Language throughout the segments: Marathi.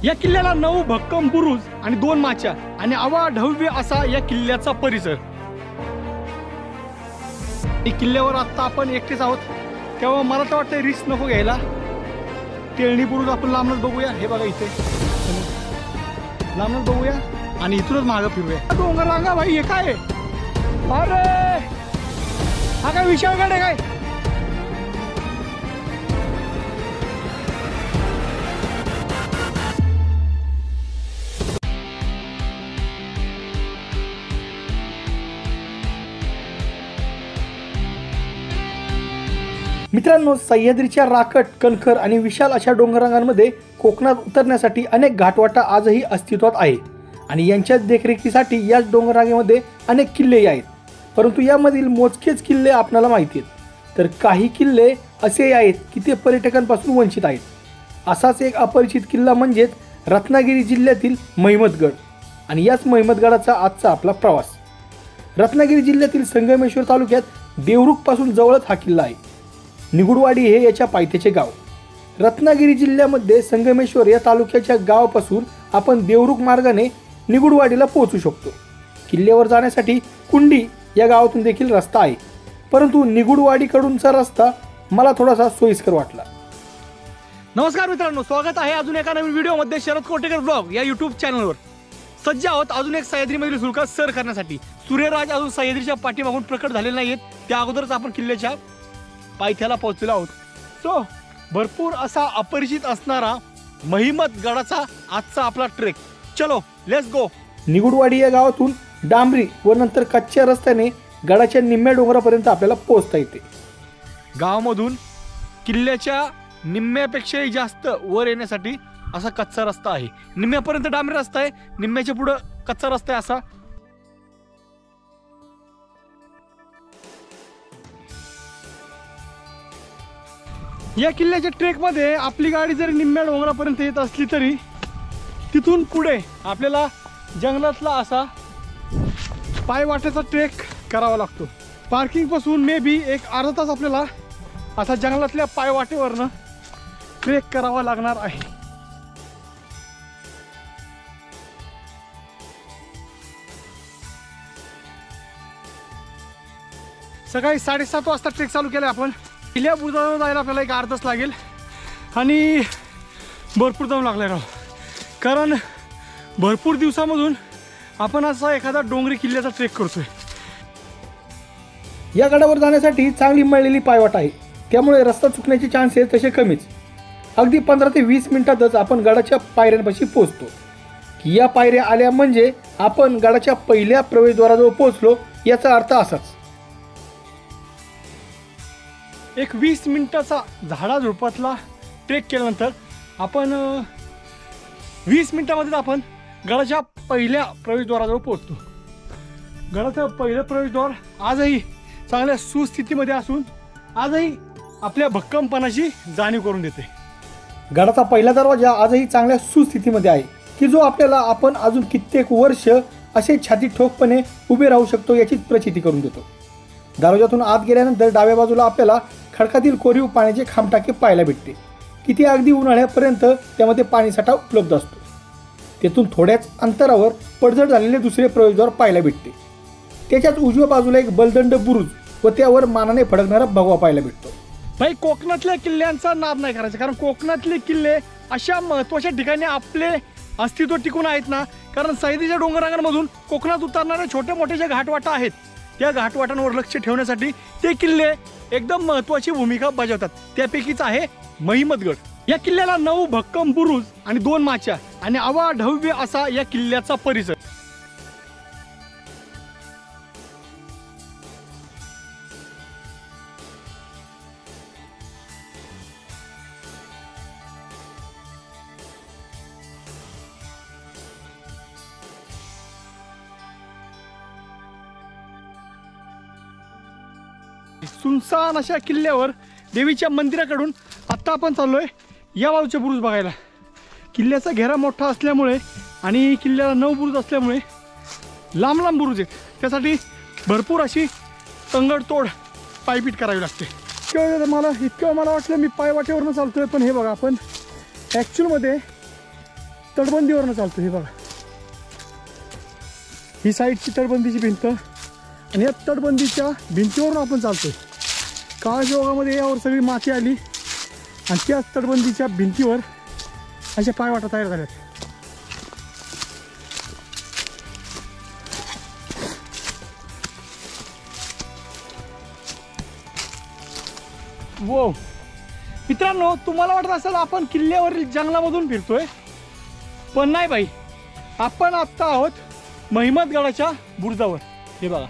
या किल्ल्याला 9 भक्कम बुरुज आणि 2 माच्या आणि अवाढव्य असा या किल्ल्याचा परिसर। या किल्ल्यावर आता आपण एकटेच आहोत, तेव्हा मला तर वाटतं रिस्क नको घ्यायला। टेळणी बुरुज आपण लांबच बघूया, हे बघा इथे लांबच बघूया आणि इथूनच मागं फिरूया। डोंगर रांगा भाई, हे काय? अरे हा काय विशाळगड आहे काय? मित्रांनो, सह्याद्रीच्या राकट, कणखर आणि विशाल अशा डोंगररांगांमध्ये कोकणात उतरण्यासाठी अनेक घाटवाटा आजही अस्तित्वात आहे आणि यांच्या देखरेखीसाठी याच डोंगररांगेमध्ये अनेक किल्ले आहेत। परंतु यामधील मोजकेच किल्ले आपल्याला माहिती आहेत, तर काही किल्ले असे आहेत की ते पर्यटकांपासून वंचित आहेत। असाच एक अपरिचित किल्ला म्हणजेच रत्नागिरी जिल्ह्यातील महिमतगड आणि याच महिमतगडाचा आजचा आपला प्रवास। रत्नागिरी जिल्ह्यातील संगमेश्वर तालुक्यात देवरुख पासून जवळच हा किल्ला आहे। निगुडवाडी हे याच्या पायथ्याचे गाव। रत्नागिरी जिल्ह्यामध्ये संगमेश्वर या तालुक्याच्या गावापासून आपण देवरुख मार्गाने निगुडवाडीला पोहोचू शकतो। किल्ल्यावर जाण्यासाठी कुंडी या गावातून देखील रस्ता आहे, परंतु निगुडवाडीकडूनचा रस्ता मला थोडासा सोयीस्कर वाटला। नमस्कार मित्रांनो, स्वागत आहे अजून एका नवीन व्हिडिओमध्ये शरद कोटेकर ब्लॉग या यूट्यूब चॅनलवर। सज्ज आहोत अजून एक सह्याद्रीमधील सुळका सर करण्यासाठी। सूर्यराज अजून सह्याद्रीच्या पाठीमागून प्रकट झालेले नाहीत, त्या अगोदरच आपण किल्ल्याच्या पायथ्याला पोहोचलो आहोत। सो भरपूर असा अपरिचित असणारा महिमतगडाचा आजचा आपला ट्रेक। चलो लेट्स गो। निगुडवाडी या गावातून डांबरी व नंतर कच्च्या रस्त्याने गडाच्या निम्म्या डोंगरापर्यंत आपल्याला पोहोचता येते। गावामधून किल्ल्याच्या निम्म्यापेक्षाही जास्त वर येण्यासाठी असा कच्चा रस्ता आहे। निम्म्यापर्यंत डांबरी रस्ता आहे, निम्म्याच्या पुढे कच्चा रस्ता आहे असा। या किल्ल्याच्या ट्रेकमध्ये आपली गाडी जरी निम्म्या डोंगरापर्यंत येत असली तरी तिथून पुढे आपल्याला जंगलातला असा पायवाटेचा ट्रेक करावा लागतो। पार्किंगपासून मे बी एक अर्धा तास आपल्याला असा जंगलातल्या पायवाटेवरनं ट्रेक करावा लागणार आहे। सकाळी 7:30 वाजता ट्रेक चालू केला आपण। किल्ल्या बुरुजावर जायला आपल्याला एक अर्धा तास लागेल आणि भरपूर दम लागलाय राव, कारण भरपूर दिवसामधून आपण असा एखादा डोंगरी किल्ल्याचा ट्रेक करतोय। या गडावर जाण्यासाठी चांगली मळलेली पायवाट आहे, त्यामुळे रस्ता चुकण्याचे चान्सेस तसे कमीच। अगदी 15 ते 20 मिनिटातच आपण गडाच्या पायऱ्यांपाशी पोहोचतो। या पायऱ्या आल्या म्हणजे आपण गडाच्या पहिल्या प्रवेशद्वाराजवळ पोहोचलो याचा अर्थ असाच। एक 20 मिनिटाचा झाडाझुडपातला ट्रेक केल्यानंतर आपण 20 मिनिटामध्ये आपण गडाच्या पहिल्या प्रवेशद्वाराजवळ पोहोचतो। गडाचं पहिलं प्रवेशद्वार आजही चांगल्या सुस्थितीमध्ये असून आजही आपल्या भक्कमपणाची जाणीव करून देते। गडाचा पहिला दरवाजा आजही चांगल्या सुस्थितीमध्ये आहे की जो आपल्याला आपण अजून कित्येक वर्ष असे छाती ठोकपणे उभे राहू शकतो याची प्रचिती करून देतो। दरवाजातून आत गेल्यानंतर डाव्या बाजूला आपल्याला खडकातील कोरीव पाण्याचे खांबटाके पाहायला भेटते की ते अगदी उन्हाळ्यापर्यंत त्यामध्ये पाणीसाठा उपलब्ध असतो। तेथून थोड्याच अंतरावर पडझड झालेले दुसरे प्रवेशद्वार पाहायला भेटते। त्याच्याच उजव्या बाजूला एक बलदंड बुरुज व त्यावर मानाने फडकणारा भगवा पाहायला भेटतो। भाई, कोकणातल्या किल्ल्यांचा नाद नाही करायचा, कारण कोकणातले किल्ले अशा महत्त्वाच्या ठिकाणी आपले अस्तित्व टिकून आहेत ना, कारण सह्याद्रीच्या डोंगररांगांमधून कोकणात उतरणारे छोटे मोठे जे घाटवाटा आहेत त्या घाटवाटांवर लक्ष ठेवण्यासाठी ते किल्ले एकदम महत्त्वाची भूमिका बजावतात। त्यापैकीच आहे महिमतगड। या किल्ल्याला 9 भक्कम बुरुज आणि 2 माच्या आणि अवाढव्य असा या किल्ल्याचा परिसर। सुनसान अशा किल्ल्यावर देवीच्या मंदिराकडून आता आपण चाललोय या बाजूचे बुरुज बघायला। किल्ल्याचा घेरा मोठा असल्यामुळे आणि किल्ल्याला 9 बुरुज असल्यामुळे लांब लांब बुरुज आहेत, त्यासाठी भरपूर अशी तंगडतोड पायपीट करावी लागते। इतकं मला वाटलं मी पायवाटेवरनं चालतोय, पण हे बघा आपण ॲक्च्युअलमध्ये तटबंदीवरनं चालतो. हे बघा, ही साईडची तटबंदीची भिंत आणि या तटबंदीच्या भिंतीवरून आपण चालतोय. काळजोगामध्ये यावर सगळी माती आली आणि त्याच तटबंदीच्या भिंतीवर अशा पायवाटा तयार झाल्यात. वो मित्रांनो, तुम्हाला वाटत असेल आपण किल्ल्यावरील जंगलामधून फिरतोय, पण नाही बाई. आपण आत्ता आहोत महिमतगडाच्या बुरुजावर. हे बघा,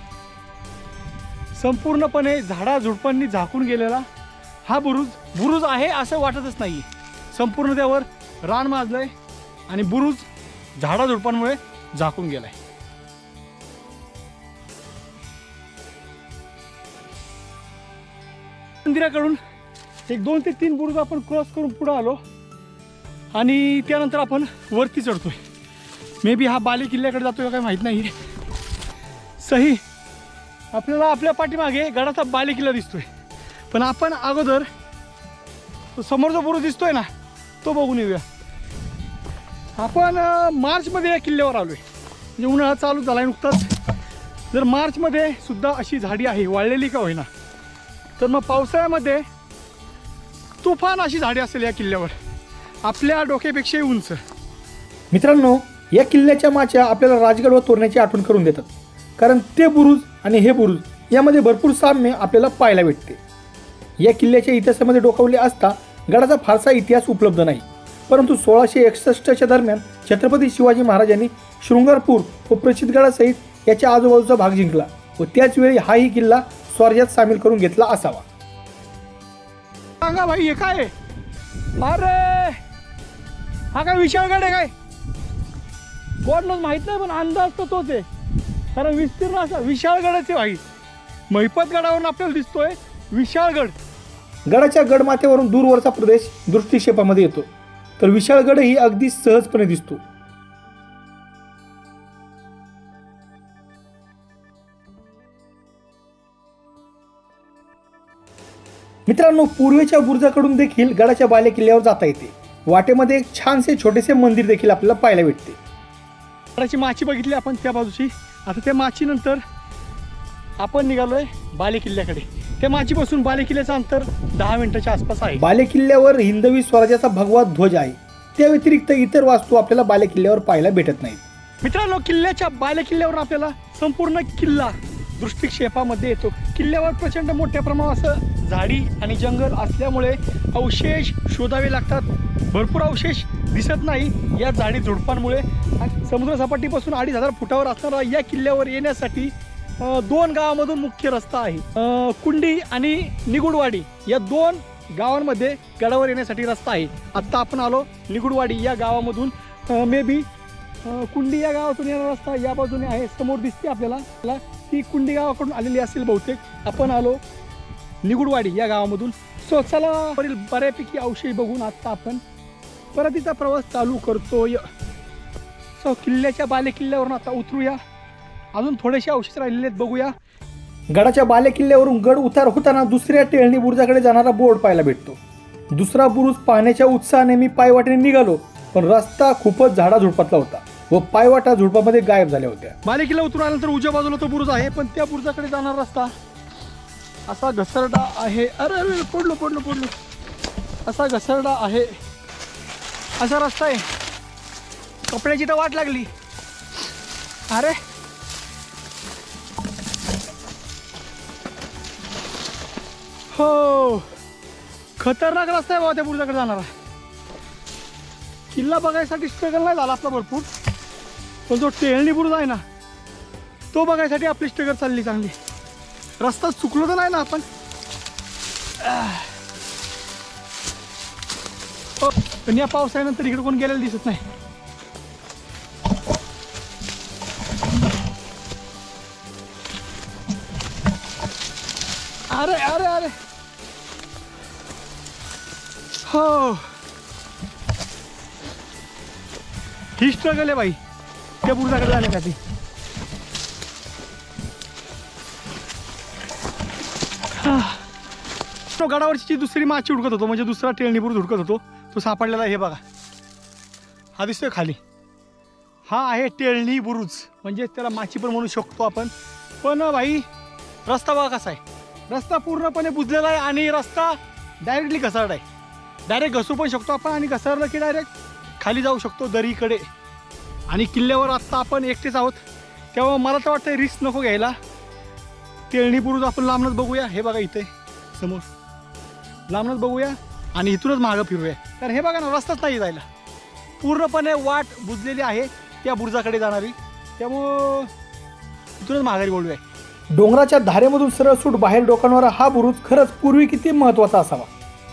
संपूर्णपणे झाडाझुडपांनी झाकून गेलेला हा बुरुज आहे असं वाटतच नाही. संपूर्ण त्यावर रान माजलंय आणि बुरुज झाडाझुडपांमुळे झाकून गेलाय. मंदिराकडून एक 2 ते 3 बुरुज आपण क्रॉस करून पुढे आलो आणि त्यानंतर आपण वरती चढतोय. मे बी हा बाले किल्ल्याकडे जातोय काय माहित नाही. सही, आपल्याला आपल्या पाठीमागे गडाचा बाले किल्ला दिसतोय, पण आपण अगोदर समोर जो बुरुज दिसतोय ना तो बघून येऊया. आपण मार्चमध्ये या किल्ल्यावर आलोय, म्हणजे उन्हाळा चालू झालाय नुकताच. जर मार्चमध्ये सुद्धा अशी झाडी आहे, वाळलेली का होईना, तर मग पावसाळ्यामध्ये तुफान अशी झाडी असेल या किल्ल्यावर, आपल्या डोक्यापेक्षाही उंच. मित्रांनो, या किल्ल्याच्या माच्या आपल्याला राजगड व तोरण्याची आठवण करून देतात, कारण ते बुरुज आणि हे बुरुज यामध्ये भरपूर साम्य आपल्याला पाहायला भेटते. या किल्ल्याच्या इतिहासामध्ये डोकावले असता गडाचा फारसा इतिहास उपलब्ध नाही, परंतु 1661च्या दरम्यान छत्रपती शिवाजी महाराजांनी शृंगारपूर व प्रचितगडासहित याच्या आजूबाजूचा भाग जिंकला व त्याच वेळी हाही किल्ला स्वराज्यात सामील करून घेतला असावा. सांगा भाई, हे काय? अरे हा काय विशाळगड आहे काय? बोर्डलाच माहित नाही, पण अंदाज तर तोच आहे, कारण विस्तीर्ण असा विशाळगडाचे भाई. महिपतगडावरून आपल्याला दिसतोय विशाळगड. गडाच्या गडमाथ्यावरून दूरवरचा प्रदेश दृष्टिक्षेपामध्ये येतो, तर विशाळगडही अगदी सहजपणे दिसतो. मित्रांनो, पूर्वेच्या बुरुजाकडून देखील गडाच्या बाले किल्ल्यावर जाता येते. वाटेमध्ये एक छानसे छोटेसे मंदिर देखील आपल्याला पाहायला भेटते. गडाची माची बघितली आपण त्या बाजूची. आता त्या माची नंतर आपण निघालोय बाले किल्ल्याकडे. त्या माचीपासून बाले किल्ल्याचं अंतर 10 मिनिटाच्या आसपास आहे. बाले किल्ल्यावर हिंदवी स्वराज्याचा भगवा ध्वज आहे. त्या व्यतिरिक्त इतर वास्तू आपल्याला बाले किल्ल्यावर पाहायला भेटत नाहीत. मित्रांनो, किल्ल्याच्या बाले किल्ल्यावर आपल्याला संपूर्ण किल्ला दृष्टिक्षेपामध्ये येतो. किल्ल्यावर प्रचंड मोठ्या प्रमाणात असं झाडी आणि जंगल असल्यामुळे अवशेष शोधावे लागतात. भरपूर अवशेष दिसत नाही या झाडी झुडपांमुळे. समुद्रसपाटीपासून 2500 फुटावर असणारा या किल्ल्यावर येण्यासाठी 2 गावामधून मुख्य रस्ता आहे. कुंडी आणि निगुडवाडी या 2 गावांमध्ये गडावर येण्यासाठी रस्ता आहे. आत्ता आपण आलो निगुडवाडी या गावामधून. मे बी कुंडी या गावातून येणारा रस्ता या बाजूने आहे, समोर दिसते आपल्याला. ती कुंडी गावाकडून आलेली असेल बहुतेक. आपण आलो निगुडवाडी या गावामधून. सो चला, वरील बऱ्यापैकी अवशेष बघून आता आपण परतीचा प्रवास चालू करतोय. सो किल्ल्याच्या बाले किल्ल्यावरून आता उतरूया. अजून थोडेसे अवशेष राहिलेले आहेत, बघूया. गडाच्या बाले किल्ल्यावरून गड उतार होताना दुसऱ्या टेहळणी बुरुजाकडे जाणारा बोर्ड पाहायला भेटतो. दुसरा बुरुज पाहण्याच्या उत्साहाने मी पायवाटेने निघालो, पण रस्ता खूपच झाडाझुडपातला होता व पायवाटा झुडपामध्ये गायब झाल्या होत्या. बाले किल्ला उतरून आल्यानंतर उजव्या बाजूला तो बुरुज आहे, पण त्या बुरुजाकडे जाणारा रस्ता असा घसरडा आहे. अरे अरे पडलो. असा घसरडा आहे, असा रस्ता आहे. कपड्याची तर वाट लागली. अरे हो, खतरनाक रस्ता आहे बाबा त्या बुरुजाकडे जाणारा. किल्ला बघायसाठी स्ट्रगल नाही झाला आपला भरपूर, पण जो टेहळणी बुरुज आहे ना तो बघायसाठी आपली स्ट्रगल चालली चांगली. रस्ता चुकलो तर नाही ना आपण. पण या पावसाळ्यानंतर इकडे कोण गेलेलं दिसत नाही. अरे अरे अरे हो, ही स्ट्रगल आहे बाई त्या बुरुजाकडे जाण्यासाठी. गडावरची दुसरी माची हुडकत होतो, म्हणजे दुसरा टेहळणी बुरुज हुडकत होतो, तो सापडलेला. हे बघा, हा दिसतोय खाली, हा आहे टेळणी बुरुज, म्हणजे त्याला माची पण म्हणू शकतो आपण. पण भाई रस्ता बघा कसा आहे, रस्ता पूर्णपणे बुजलेला आहे आणि रस्ता डायरेक्टली घसरला आहे. डायरेक्ट घसरू पण शकतो आपण आणि घसरलं की डायरेक्ट खाली जाऊ शकतो दरीकडे. आणि किल्ल्यावर आत्ता आपण एकटेच आहोत, तेव्हा मला तर वाटतं रिस्क नको घ्यायला. टेळणी बुरुज आपण लांबनच बघूया. हे बघा इथे समोर लांबनच बघूया आणि इथूनच मागं फिरूया. कारण हे बघा ना, रस्ताच नाही जायला, पूर्णपणे वाट बुजलेली आहे त्या बुरुजाकडे जाणारी. त्यामुळं इथूनच माघारी बोलूया. डोंगराच्या धारेमधून सरळ सूट बाहेर डोकावणारा हा बुरुज खरंच पूर्वी किती महत्त्वाचा असावा,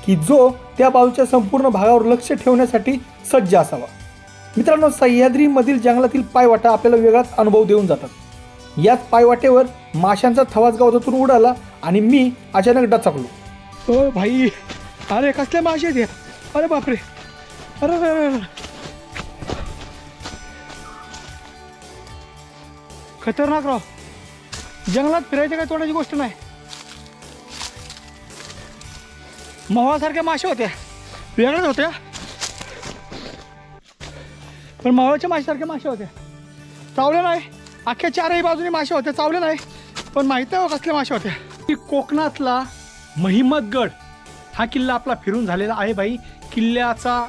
की जो त्या बाजूच्या संपूर्ण भागावर लक्ष ठेवण्यासाठी सज्ज असावा. मित्रांनो, सह्याद्रीमधील जंगलातील पायवाटा आपल्याला वेगळाच अनुभव देऊन जातात. याच पायवाटेवर माशांचा थवाच गावातून उडाला आणि मी अचानक डचकलो. ओ भाई, अरे कसले मासे ते, अरे बापरे, अरे अरे, खतरनाक राव. जंगलात फिरायचं काय तोडायची गोष्ट नाही. मवासारख्या मासे होत्या, वेगळ्याच होत्या, पण मावळच्या माशासारख्या मासे होत्या. चावले नाही, अख्ख्या चारही बाजूने मासे होते, चावले नाही, पण माहिती आहे कसले मासे होते. कोकणातला महिमतगड हा किल्ला आपला फिरून झालेला आहे भाई. किल्ल्याचा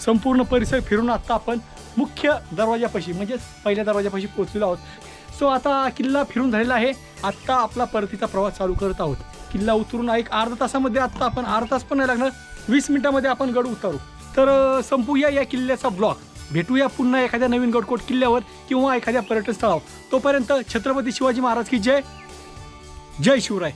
संपूर्ण परिसर फिरून आता आपण मुख्य दरवाजापाशी म्हणजेच पहिल्या दरवाजापाशी पोहोचलेलो आहोत. सो आता किल्ला फिरून झालेला आहे. आत्ता आपला परतीचा प्रवास चालू करत आहोत. किल्ला उतरून एक अर्धा तासामध्ये, आत्ता आपण अर्धा तास पण नाही लागणार, 20 मिनिटामध्ये आपण गड उतारू. तर संपूया या किल्ल्याचा ब्लॉग. भेटूया पुन्हा एखाद्या नवीन गडकोट किल्ल्यावर किंवा एखाद्या पर्यटन स्थळावर. तोपर्यंत छत्रपती शिवाजी महाराज की जय. जय शिवराय.